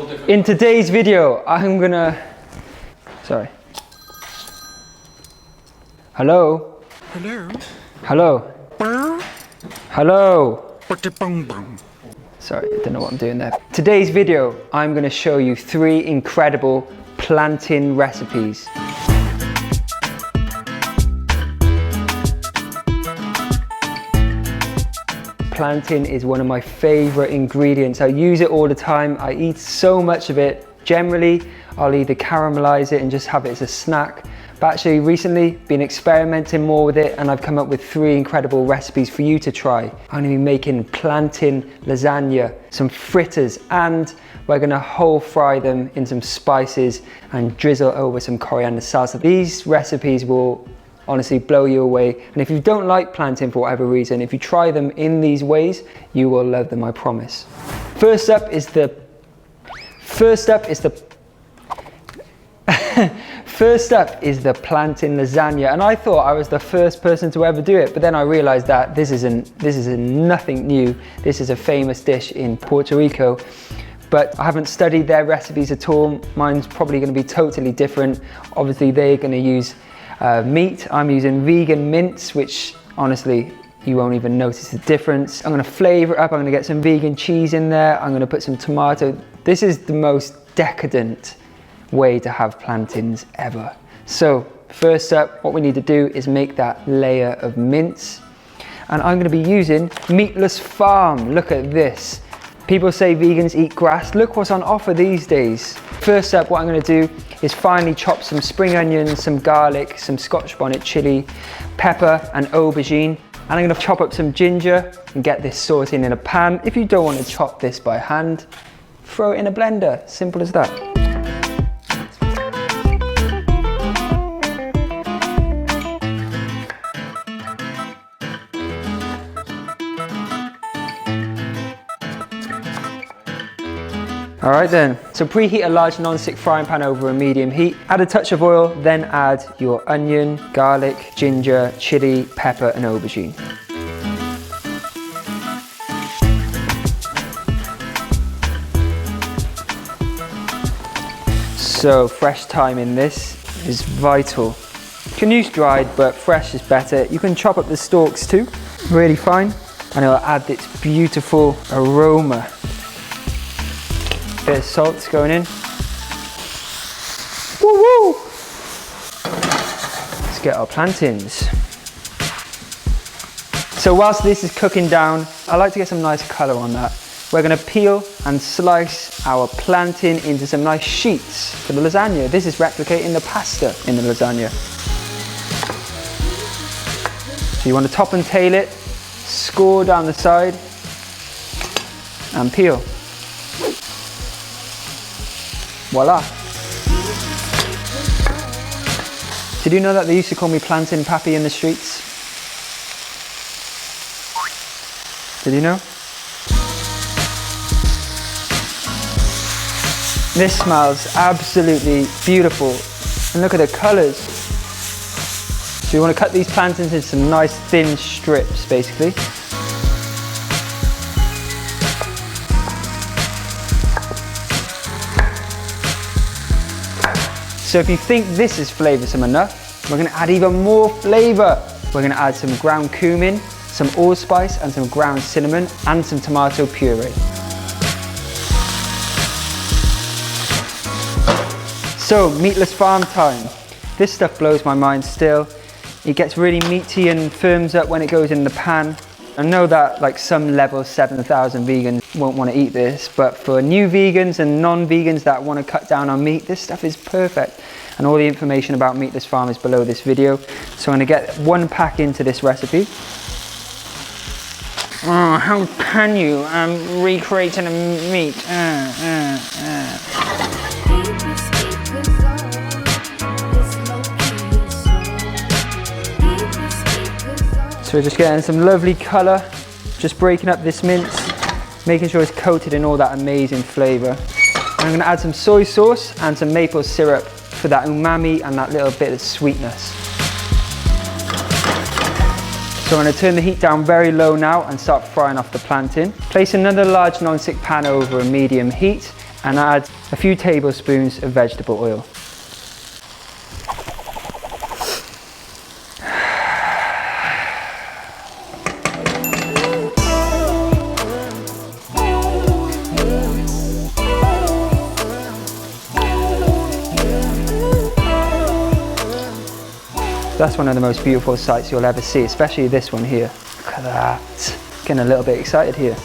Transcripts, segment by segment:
whole different... In today's video, I'm gonna... Sorry. Hello? Hello? Hello? Hello? Ba-da-bum-bum. Sorry, I don't know what I'm doing there. Today's video, I'm gonna show you 3 incredible plantain recipes. Plantain is one of my favorite ingredients. I use it all the time. I eat so much of it. Generally, I'll either caramelize it and just have it as a snack. But actually recently, been experimenting more with it and I've come up with 3 incredible recipes for you to try. I'm gonna be making plantain lasagna, some fritters, and we're gonna whole fry them in some spices and drizzle over some coriander salsa. These recipes will honestly blow you away. And if you don't like plantain for whatever reason, if you try them in these ways, you will love them, I promise. First up is the plantain lasagna, and I thought I was the first person to ever do it, but then I realized that this is nothing new. This is a famous dish in Puerto Rico, but I haven't studied their recipes at all. Mine's probably going to be totally different. Obviously they're going to use meat. I'm using vegan mince, which honestly you won't even notice the difference. I'm going to flavor it up. I'm going to get some vegan cheese in there. I'm going to put some tomato. This is the most decadent way to have plantains ever. So first up, what we need to do is make that layer of mince, and I'm going to be using Meatless Farm. Look at this. People say vegans eat grass. Look what's on offer these days. First up, what I'm going to do is finely chop some spring onions, some garlic, some Scotch bonnet chili, pepper and aubergine. And I'm going to chop up some ginger and get this sauteing in a pan. If you don't want to chop this by hand, throw it in a blender. Simple as that. All right then, so preheat a large non-stick frying pan over a medium heat. Add a touch of oil, then add your onion, garlic, ginger, chili, pepper and aubergine. So fresh thyme in this is vital. You can use dried, but fresh is better. You can chop up the stalks too, really fine, and it'll add this beautiful aroma. Bit of salt's going in. Woo woo! Let's get our plantains. So whilst this is cooking down, I like to get some nice colour on that. We're going to peel and slice our plantain into some nice sheets for the lasagna. This is replicating the pasta in the lasagna. So you want to top and tail it, score down the side and peel. Voila. Did you know that they used to call me Plantain Pappy in the streets? Did you know? This smells absolutely beautiful. And look at the colours. So you want to cut these plantains into some nice thin strips, basically. So if you think this is flavoursome enough, we're going to add even more flavour. We're going to add some ground cumin, some allspice and some ground cinnamon and some tomato puree. So Meatless Farm time. This stuff blows my mind still. It gets really meaty and firms up when it goes in the pan. I know that like some level 7,000 vegans won't want to eat this, but for new vegans and non-vegans that want to cut down on meat, this stuff is perfect. And all the information about Meatless Farm is below this video. So I'm going to get 1 pack into this recipe. Oh, how can you? I'm recreating a meat. So we're just getting some lovely colour, just breaking up this mince, making sure it's coated in all that amazing flavour. And I'm going to add some soy sauce and some maple syrup for that umami and that little bit of sweetness. So I'm going to turn the heat down very low now and start frying off the plantain. Place another large non-stick pan over a medium heat and add a few tablespoons of vegetable oil. That's one of the most beautiful sights you'll ever see, especially this one here. Look at that. Getting a little bit excited here.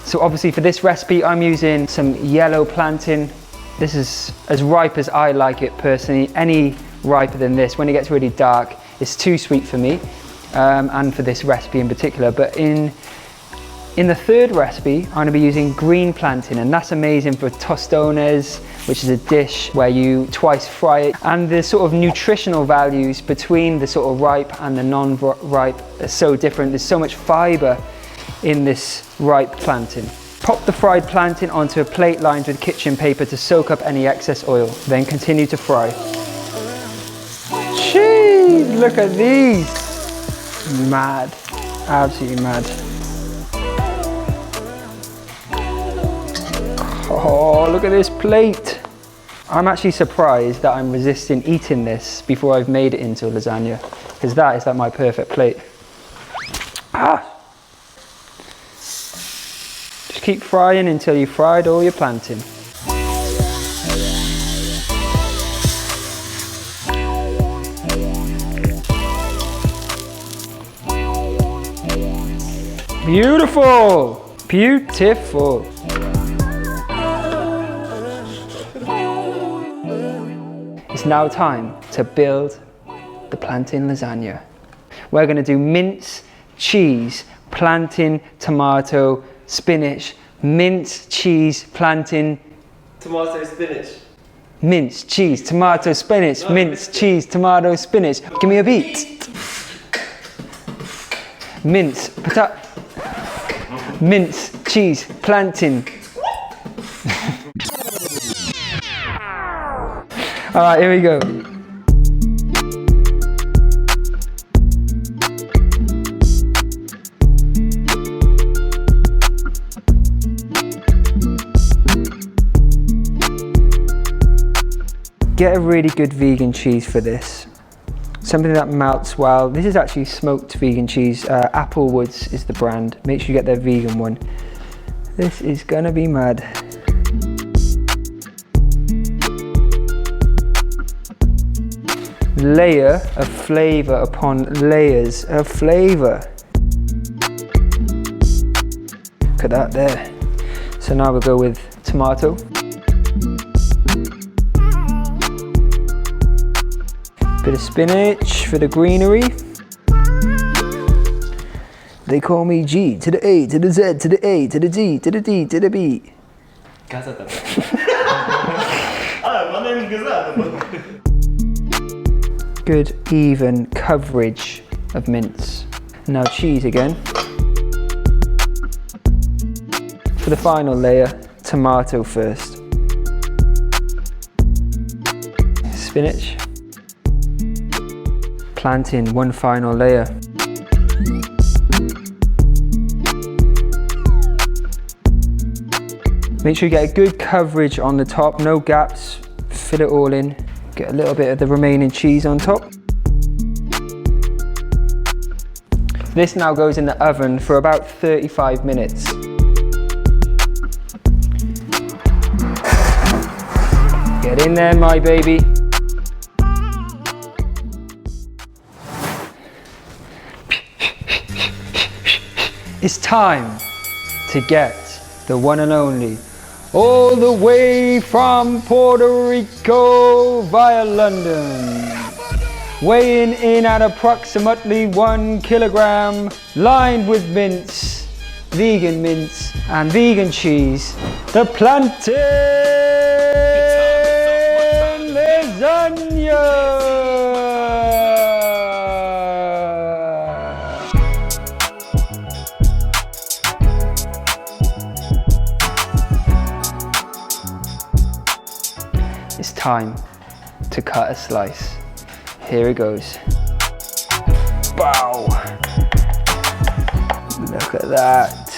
So obviously for this recipe, I'm using some yellow plantain. This is as ripe as I like it personally. Any riper than this, when it gets really dark, it's too sweet for me, and for this recipe in particular. But in the third recipe, I'm going to be using green plantain, and that's amazing for tostones, which is a dish where you twice fry it. And the sort of nutritional values between the sort of ripe and the non-ripe are so different. There's so much fiber in this ripe plantain. Pop the fried plantain onto a plate lined with kitchen paper to soak up any excess oil. Then continue to fry. Jeez, look at these. Mad, absolutely mad. Oh, look at this plate. I'm actually surprised that I'm resisting eating this before I've made it into a lasagna, because that is like my perfect plate. Just keep frying until you've fried all your plantain. Beautiful, beautiful. It's now time to build the plantain lasagna. We're going to do mince, cheese, plantain, tomato, spinach, mince, cheese, plantain, tomato, spinach. Mince, cheese, tomato, spinach, no, mince, cheese, tomato, spinach. Give me a beat. Mince, potato, mince, cheese, plantain. All right, here we go. Get a really good vegan cheese for this. Something that melts well. This is actually smoked vegan cheese. Applewoods is the brand. Make sure you get their vegan one. This is gonna be mad. Layer of flavor upon layers of flavor. Look at that there. So now we'll go with tomato. Bit of spinach for the greenery. They call me G to the A to the Z to the A to the G to the D to the B. Good even coverage of mince. Now cheese again. For the final layer, tomato first. Spinach. Plantain, one final layer. Make sure you get a good coverage on the top, no gaps, fill it all in. Get a little bit of the remaining cheese on top. This now goes in the oven for about 35 minutes. Get in there, my baby. It's time to get the one and only, all the way from Puerto Rico via London, weighing in at approximately 1 kilogram, lined with mince, vegan mince and vegan cheese, the Plantain Lasagna. It's time to cut a slice. Here it goes. Wow! Look at that.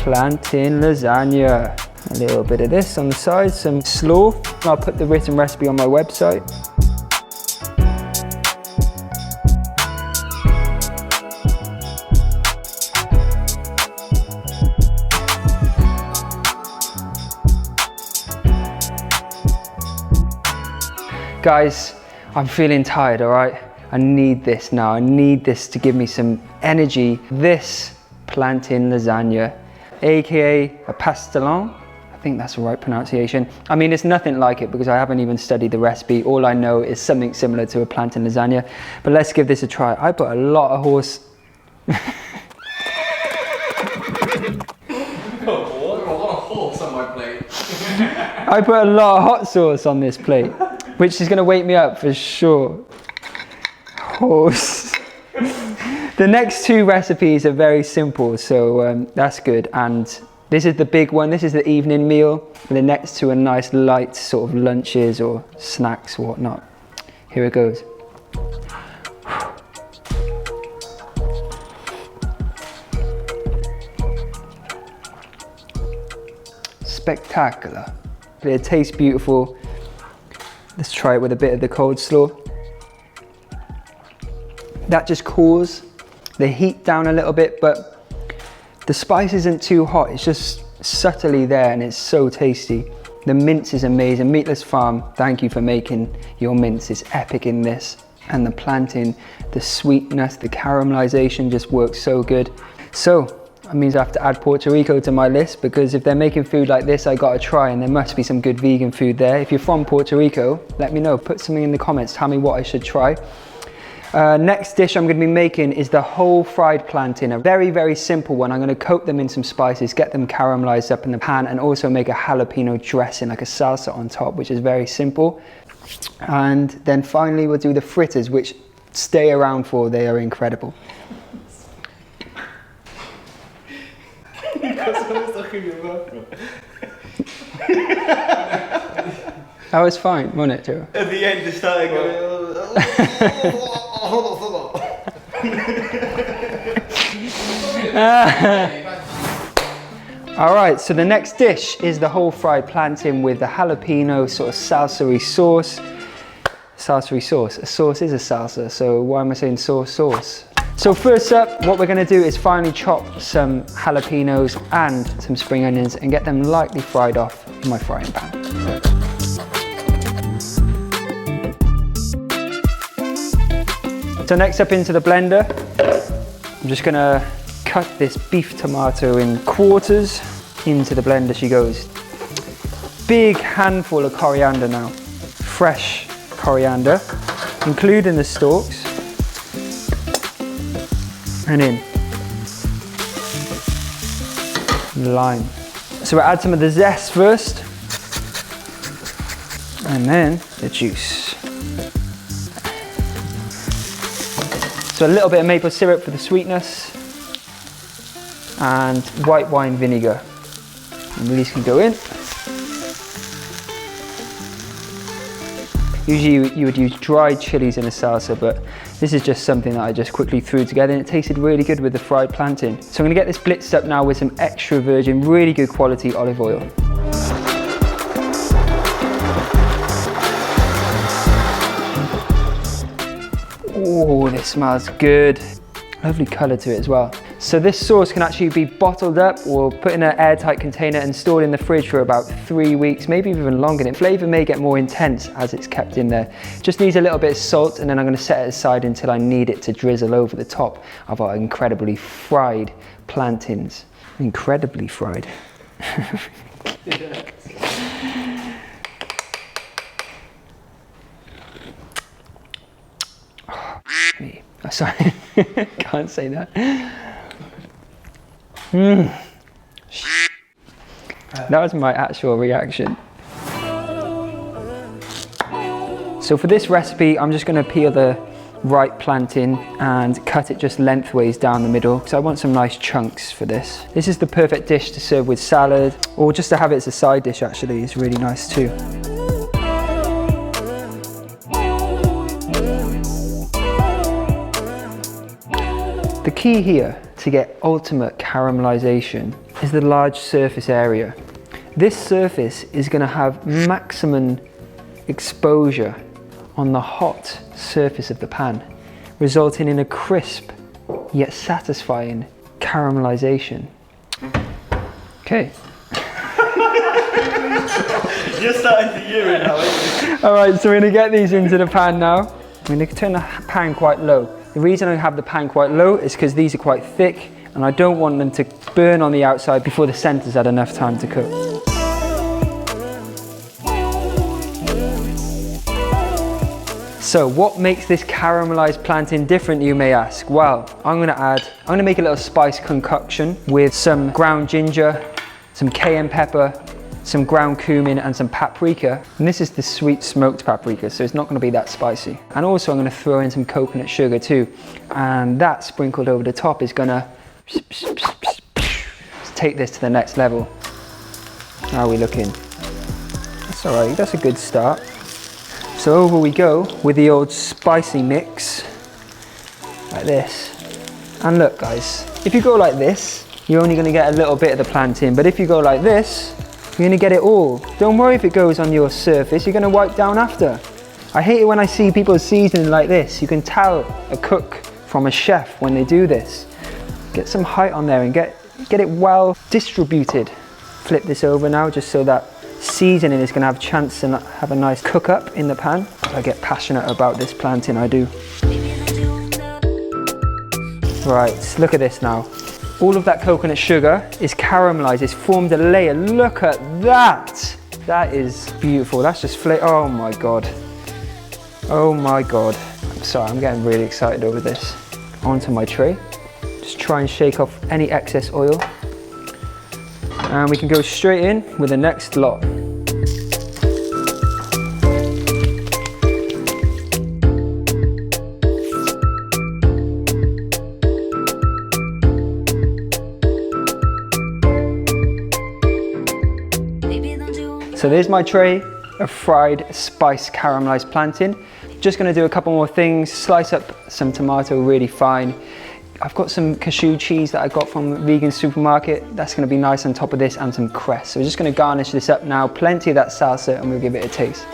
plantain lasagna. A little bit of this on the side, some slaw. I'll put the written recipe on my website. Guys, I'm feeling tired, all right? I need this now. I need this to give me some energy. This plantain lasagna, AKA a pastellon. I think that's the right pronunciation. I mean, it's nothing like it because I haven't even studied the recipe. All I know is something similar to a plantain lasagna, but let's give this a try. I put a lot of horse... A lot of horse on my plate. I put a lot of hot sauce on this plate, which is gonna wake me up for sure. Horse. The next two recipes are very simple, so that's good. And this is the big one. This is the evening meal. And the next two are nice light sort of lunches or snacks or whatnot. Here it goes. Spectacular. It tastes beautiful. Let's try it with a bit of the cold slaw. That just cools the heat down a little bit, but the spice isn't too hot. It's just subtly there and it's so tasty. The mince is amazing. Meatless Farm, thank you for making your mince. It's epic in this. And the plantain, the sweetness, the caramelization just works so good. So that means I have to add Puerto Rico to my list, because if they're making food like this, I gotta try, and there must be some good vegan food there. If you're from Puerto Rico, let me know. Put something in the comments. Tell me what I should try. Next dish I'm going to be making is the whole fried plantain, a very, very simple one. I'm going to coat them in some spices, get them caramelized up in the pan, and also make a jalapeno dressing, like a salsa on top, which is very simple. And then finally we'll do the fritters, which stay around for, they are incredible. That was fine, wasn't it, Joe? At the end, it started going. Hold on. All right, so the next dish is the whole fried plantain with the jalapeno sort of salsa-y sauce. Salsa-y sauce. A sauce is a salsa, so why am I saying sauce? So first up, what we're going to do is finally chop some jalapenos and some spring onions and get them lightly fried off in my frying pan. So next up into the blender, I'm just gonna cut this beef tomato in quarters. Into the blender she goes. Big handful of coriander now. Fresh coriander, including the stalks. And in. Lime. So we'll add some of the zest first. And then the juice. So a little bit of maple syrup for the sweetness, and white wine vinegar. And these can go in. Usually you would use dried chilies in a salsa, but this is just something that I just quickly threw together, and it tasted really good with the fried plantain. So I'm going to get this blitzed up now with some extra virgin, really good quality olive oil. Oh, this smells good. Lovely colour to it as well. So this sauce can actually be bottled up or put in an airtight container and stored in the fridge for about 3 weeks, maybe even longer. The flavour may get more intense as it's kept in there. Just needs a little bit of salt, and then I'm going to set it aside until I need it to drizzle over the top of our incredibly fried plantains. Incredibly fried. Me. Oh, sorry, can't say that. That was my actual reaction. So for this recipe, I'm just going to peel the ripe plantain and cut it just lengthways down the middle, because I want some nice chunks for this. This is the perfect dish to serve with salad, or just to have it as a side dish. Actually, it's really nice too. The key here to get ultimate caramelization is the large surface area. This surface is going to have maximum exposure on the hot surface of the pan, resulting in a crisp yet satisfying caramelization. Okay. You're starting to urine now, aren't you? All right, so we're gonna get these into the pan now. I'm gonna turn the pan quite low. The reason I have the pan quite low is because these are quite thick and I don't want them to burn on the outside before the center's had enough time to cook. So what makes this caramelized plantain different, you may ask? Well, I'm gonna make a little spice concoction with some ground ginger, some cayenne pepper, some ground cumin and some paprika. And this is the sweet smoked paprika, so it's not gonna be that spicy. And also I'm gonna throw in some coconut sugar too. And that sprinkled over the top is gonna take this to the next level. How are we looking? That's all right, that's a good start. So over we go with the old spicy mix, like this. And look guys, if you go like this, you're only gonna get a little bit of the plantain, but if you go like this, you're gonna get it all. Don't worry if it goes on your surface, you're gonna wipe down after. I hate it when I see people seasoning like this. You can tell a cook from a chef when they do this. Get some height on there and get it well distributed. Flip this over now just so that seasoning is going to have a chance to have a nice cook up in the pan. I get passionate about this plantain, I do. Right, look at this now. All of that coconut sugar is caramelized, it's formed a layer. Look at that! That is beautiful, that's just oh my God. Oh my God. I'm sorry, I'm getting really excited over this. Onto my tray. Just try and shake off any excess oil. And we can go straight in with the next lot. So there's my tray of fried spice caramelized plantain. Just gonna do a couple more things, slice up some tomato really fine. I've got some cashew cheese that I got from a vegan supermarket. That's gonna be nice on top of this, and some cress. So we're just gonna garnish this up now. Plenty of that salsa and we'll give it a taste.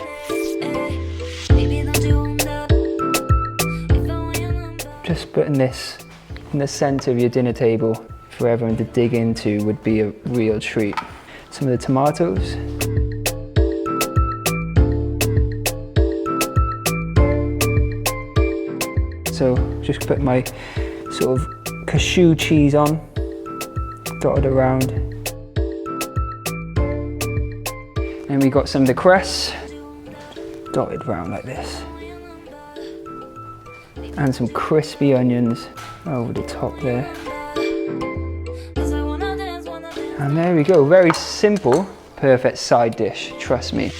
Just putting this in the center of your dinner table for everyone to dig into would be a real treat. Some of the tomatoes. So just put my sort of cashew cheese on, dotted around. And we got some of the cress, dotted around like this. And some crispy onions over the top there. And there we go, very simple, perfect side dish, trust me.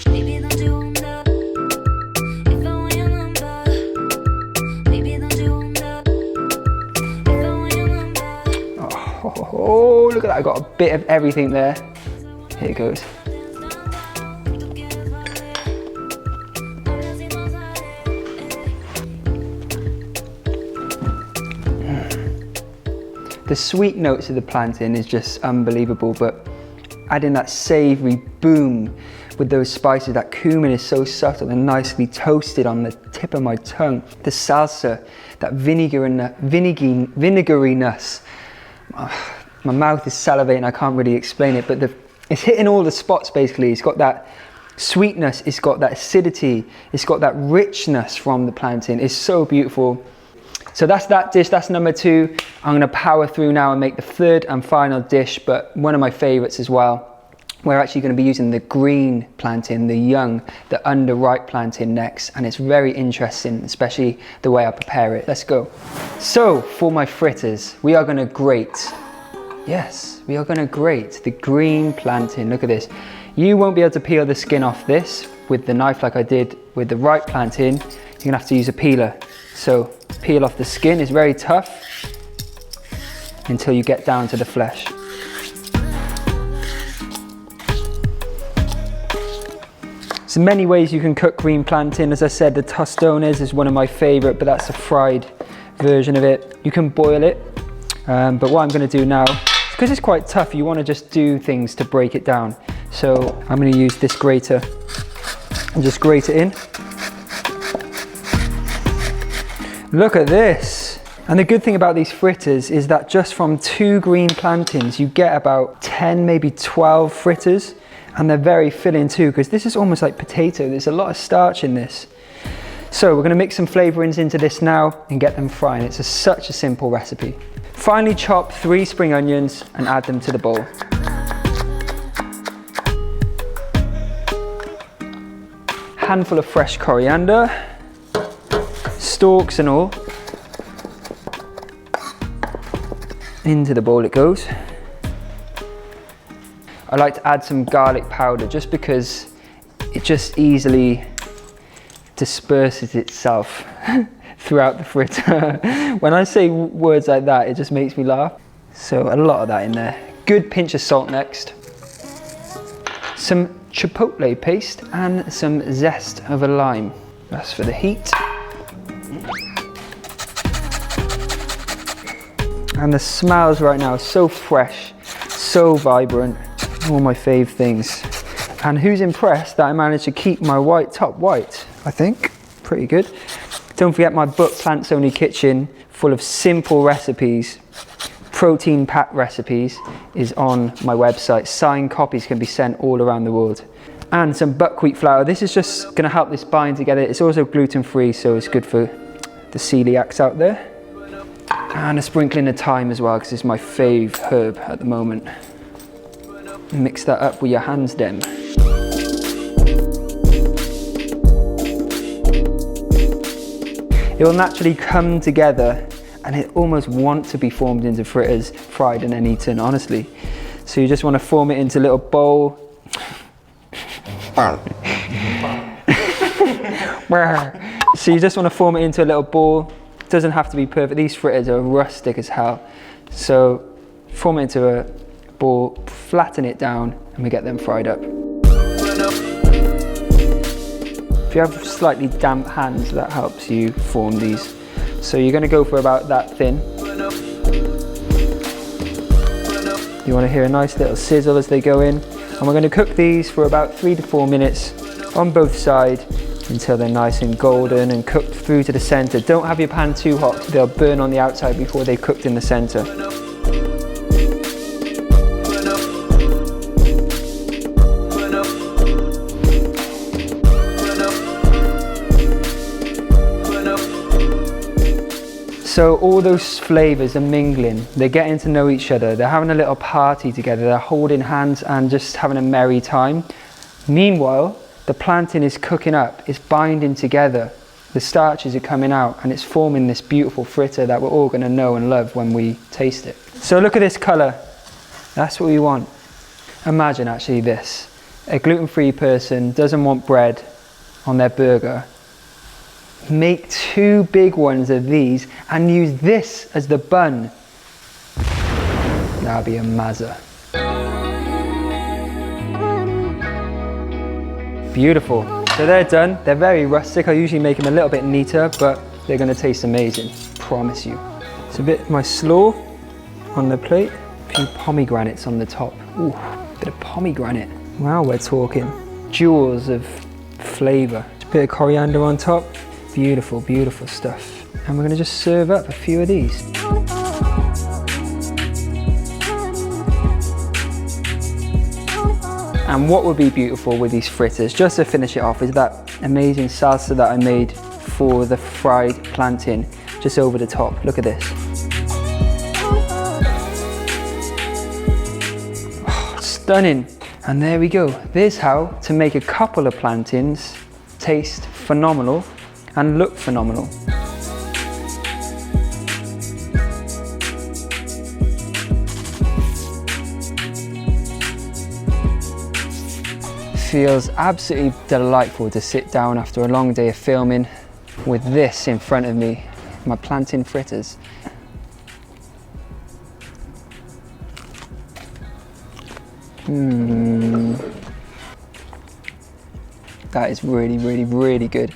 Oh, look at that, I got a bit of everything there. Here it goes. The sweet notes of the plantain is just unbelievable, but adding that savory boom with those spices, that cumin is so subtle and nicely toasted on the tip of my tongue. The salsa, that vinegariness. My mouth is salivating, I can't really explain it, but it's hitting all the spots basically. It's got that sweetness, it's got that acidity, it's got that richness from the plantain. It's so beautiful. So that's that dish, that's number 2. I'm gonna power through now and make the third and final dish, but one of my favorites as well. We're actually gonna be using the green plantain, the young, the underripe plantain next, and it's very interesting, especially the way I prepare it. Let's go. So for my fritters, we are gonna grate. Yes, we are gonna grate the green plantain. Look at this. You won't be able to peel the skin off this with the knife like I did with the ripe plantain. You're gonna have to use a peeler. So peel off the skin, it's very tough until you get down to the flesh. So many ways you can cook green plantain. As I said, the tostones is one of my favorite, but that's a fried version of it. You can boil it, but what I'm gonna do now is Because it's quite tough, you want to just do things to break it down. So I'm going to use this grater and just grate it in. Look at this. And the good thing about these fritters is that just from 2 green plantains, you get about 10, maybe 12 fritters. And they're very filling too, because this is almost like potato. There's a lot of starch in this. So we're going to mix some flavorings into this now and get them frying. It's such a simple recipe. Finely chop 3 spring onions and add them to the bowl. Handful of fresh coriander, stalks and all. Into the bowl it goes. I like to add some garlic powder just because it just easily disperses itself throughout the fritter. When I say words like that, it just makes me laugh. So a lot of that in there. Good pinch of salt next. Some chipotle paste and some zest of a lime. That's for the heat. And the smells right now are so fresh, so vibrant. All my fave things. And who's impressed that I managed to keep my white top white? I think, pretty good. Don't forget my book, Plants Only Kitchen, full of simple recipes, protein-packed recipes, is on my website. Signed copies can be sent all around the world. And some buckwheat flour. This is just gonna help this bind together. It's also gluten-free, so it's good for the celiacs out there. And a sprinkling of thyme as well, because it's my fave herb at the moment. Mix that up with your hands then. It will naturally come together and it almost wants to be formed into fritters, fried and then eaten, honestly. So you just want to form it into a little bowl. So you just want to form it into a little ball. It doesn't have to be perfect. These fritters are rustic as hell. So form it into a ball, flatten it down, and we get them fried up. If you have slightly damp hands, that helps you form these. So you're going to go for about that thin. You want to hear a nice little sizzle as they go in. And we're going to cook these for about 3 to 4 minutes on both sides until they're nice and golden and cooked through to the center. Don't have your pan too hot, they'll burn on the outside before they've cooked in the center. So all those flavors are mingling, they're getting to know each other, they're having a little party together, they're holding hands and just having a merry time. Meanwhile, the plantain is cooking up, it's binding together, the starches are coming out and it's forming this beautiful fritter that we're all going to know and love when we taste it. So look at this colour, that's what we want. Imagine actually this, a gluten-free person doesn't want bread on their burger. Make 2 big ones of these and use this as the bun. That'll be a mazza. Beautiful. So they're done. They're very rustic. I usually make them a little bit neater, but they're going to taste amazing. Promise you. It's a bit of my slaw on the plate. A few pomegranates on the top. Ooh, a bit of pomegranate. Wow, we're talking. Jewels of flavour. A bit of coriander on top. Beautiful, beautiful stuff. And we're going to just serve up a few of these. And what would be beautiful with these fritters, just to finish it off, is that amazing salsa that I made for the fried plantain, just over the top. Look at this. Oh, stunning. And there we go. There's how to make a couple of plantains taste phenomenal and look phenomenal. Feels absolutely delightful to sit down after a long day of filming with this in front of me, my plantain fritters. That is really, really, really good.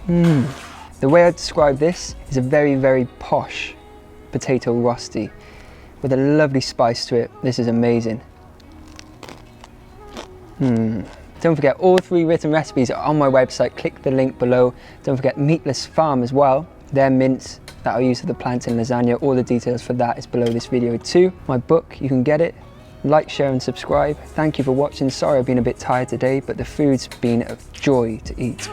The way I describe this is a very, very posh potato rosti with a lovely spice to it. This is amazing. Don't forget, all 3 written recipes are on my website. Click the link below. Don't forget Meatless Farm as well. Their mince that I'll use for the plantain lasagna. All the details for that is below this video too. My book, you can get it. Like, share and subscribe. Thank you for watching. Sorry I've been a bit tired today, but the food's been a joy to eat.